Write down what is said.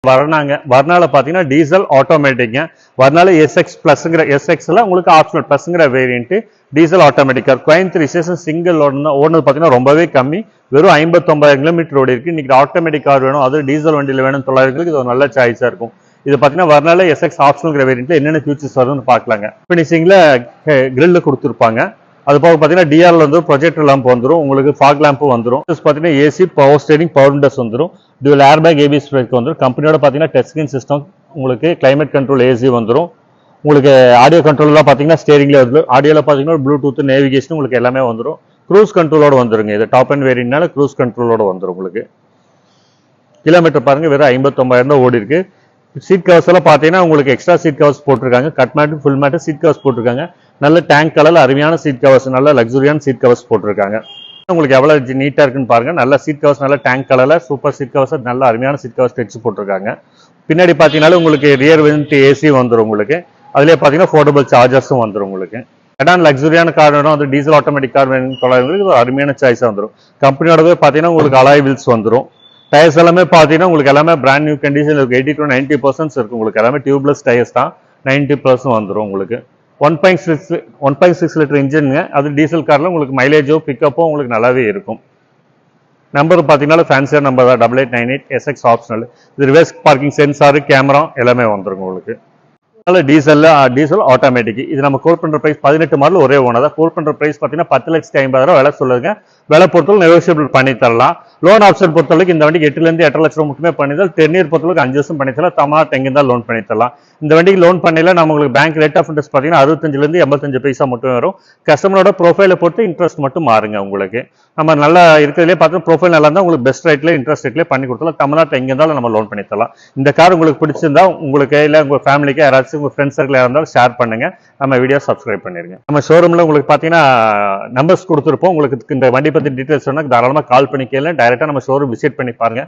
வர்னால பார்த்தீங்கன்னா diesel ஆட்டோமேட்டிக்ங்க. வர்னால SX ப்ளஸ்ங்கிற எஸ்எக்ஸில் உங்களுக்கு ஆப்ஷனல் ப்ளஸ்ங்கிற variant diesel automatic car. Coimbatore station single ஓடுனது பார்த்தீங்கன்னா ரொம்பவே கம்மி. வெறும் 59 கிலோமீட்டர் ஓடி இருக்கு. இன்னைக்கு ஆட்டோமேட்டிக் கார் வேணும், அது டீசல் வண்டியில் வேணும் 900 இது ஒரு நல்ல சாய்ஸாக இருக்கும். இது பார்த்தீங்கன்னா வர்னால எஸ்எக்ஸ் ஆப்ஷனல் வேரியன்ட்ல என்னென்ன ஃபியூச்சர்ஸ் வருதுன்னு பார்க்கலாங்க. ஃபினிஷிங்கில் கிரில் கொடுத்துருப்பாங்க. அது போக பார்த்தீங்கன்னா டிஆர்ல வந்து ப்ரொஜெக்டர் லேம்ப் வந்துடும், உங்களுக்கு ஃபாக் லேம்பும் வந்துடும். பார்த்தீங்கன்னா AC, power steering, power windows வந்துடும், dual air bag, ABS brake வந்துடும். கம்பெனியோட பார்த்தீங்கன்னா டச் ஸ்கிரீன் சிஸ்டம், உங்களுக்கு கிளைமேட் கண்ட்ரோல் ஏசி வந்துடும். உங்களுக்கு ஆடியோ கண்ட்ரோல்லாம் பார்த்தீங்கன்னா ஸ்டேரிங்ல வந்து ஆடியோவில் பார்த்தீங்கன்னா ப்ளூடூத் நேவிகேஷன் உங்களுக்கு எல்லாமே வந்துடும். க்ரூஸ் கண்ட்ரோலோட வந்துருங்க. இது டாப் அண்ட் வேரியன்ட்னால க்ரூஸ் கண்ட்ரோலோட வந்துடும். உங்களுக்கு கிலோமீட்டர் பாருங்க வெறும் 59,000 தான் ஓடி இருக்கு. சீட் கவர்ஸ் எல்லாம் பார்த்தீங்கன்னா உங்களுக்கு எக்ஸ்ட்ரா சீட் கவர்ஸ் போட்டிருக்காங்க. Cut mat full mat seat covers போட்டிருக்காங்க. நல்ல டேங்க் கலர்ல அருமையான சீட் கவர்ஸ், நல்ல லக்ஸுரியான சீட் கவர்ஸ் போட்டிருக்காங்க. உங்களுக்கு எவ்வளவு நீட்டா இருக்குன்னு பாருங்க. நல்ல சீட் கவர்ஸ், நல்ல டேங்க் கலர்ல சூப்பர் சீட் கவர்ஸ், நல்ல அருமையான சீட் கவர்ஸ் தைச்சு போட்டிருக்காங்க. பின்னாடி பார்த்தீங்கன்னா உங்களுக்கு ரியர் விண்ட் ஏசி வந்துடும். உங்களுக்கு அதுலேயே பார்த்தீங்கன்னா போர்டபிள் சார்ஜர்ஸும் வந்துடும். உங்களுக்கு இடம் லக்ஸுரியான கார் வேணும், அது டீசல் ஆட்டோமேட்டிக் கார் வேணும் தொலைங்களுக்கு ஒரு அருமையான சாய்ஸாக வந்துடும். கம்பெனியோடவே பார்த்தீங்கன்னா உங்களுக்கு அலாய் வீல்ஸ் வந்துடும். டயர்ஸ் எல்லாமே பார்த்தீங்கன்னா உங்களுக்கு எல்லாமே பிராண்ட் நியூ கண்டிஷன் இருக்கு. 80 to 90% இருக்கு. உங்களுக்கு எல்லாமே டியூப்லெஸ் டயர்ஸ் தான். 90% வந்துடும். உங்களுக்கு 1.6 லிட்டர் இன்ஜினுங்க. அது டீசல் காரில் உங்களுக்கு மைலேஜோ பிக்கப்போ உங்களுக்கு நல்லாவே இருக்கும். நம்பர் பார்த்தீங்கன்னா ஃபேன்சியர் நம்பர் தான் 8898 எஸ்எக்ஸ் ஆப்ஷனல். இது ரிவர்ஸ் பார்க்கிங் சென்சார், கேமரா எல்லாமே வந்துடும். உங்களுக்கு டீசல் ஆட்டோமேட்டிக். இது நம்ம கோட் பண்ற பிரைஸ் 18 மாடல் ஒரே ஓனர் தான். கோட் பண்ற பிரைஸ் பார்த்தீங்கன்னா 10,50,000 விலை சொல்லுங்க. விலை பொறுத்தவரை நெகோசியபிள் பண்ணி தரலாம். லோன் ஆப்ஷன் பொறுத்தவரைக்கும் இந்த வண்டிக்கு 8 to 8.5 லட்சம் மட்டுமே பண்ணி தரலாம். 10 இயர் பொறுத்தவரைக்கும் 5 வருஷம் பண்ணி தரலாம். தமிழ்நாடு எங்கே தான் லோன் பண்ணி தரலாம். இந்த வண்டிக்கு லோன் பண்ணல நம்ம உங்களுக்கு பேங்க் ரேட் ஆஃப் இன்ட்ரெஸ்ட் பார்த்தீங்கன்னா 65 to 85 பைசா மட்டும் வரும். கஸ்டமரோட ப்ரொஃபைலை பொறுத்து இன்ட்ரெஸ்ட் மட்டும் மாறுங்க. உங்களுக்கு நம்ம நல்லா இருக்கிறதுலே பார்த்து ப்ரொஃபைல் நல்லா இருந்தால் உங்களுக்கு பெஸ்ட் ரேட்ல இன்ட்ரெஸ்ட் ரேட்லேயே பண்ணி கொடுத்தலாம். தமிழ்நாட்டில் எங்கே இருந்தாலும் நம்ம லோன் பண்ணி தரலாம். இந்த கார் உங்களுக்கு பிடிச்சிருந்தா உங்களுக்கு இல்லை உங்கள் ஃபேமிலிக்கு யாராச்சும் உங்கள் ஃப்ரெண்ட்ஸ் சர்க்கிள் இருந்தாலும் ஷேர் பண்ணுங்க. நம்ம வீடியோ சப்ஸ்கிரைப் பண்ணிருங்க. நம்ம ஷோரூமில் உங்களுக்கு பார்த்தீங்கன்னா நம்பர்ஸ் கொடுத்துருப்போம். உங்களுக்கு இந்த வண்டி பற்றி டீட்டெயில்ஸ் சொன்னால் தாராளமாக கால் பண்ணி கேளுங்க. டைரெக்டாக நம்ம ஷோரூம் விசிட் பண்ணி பாருங்க.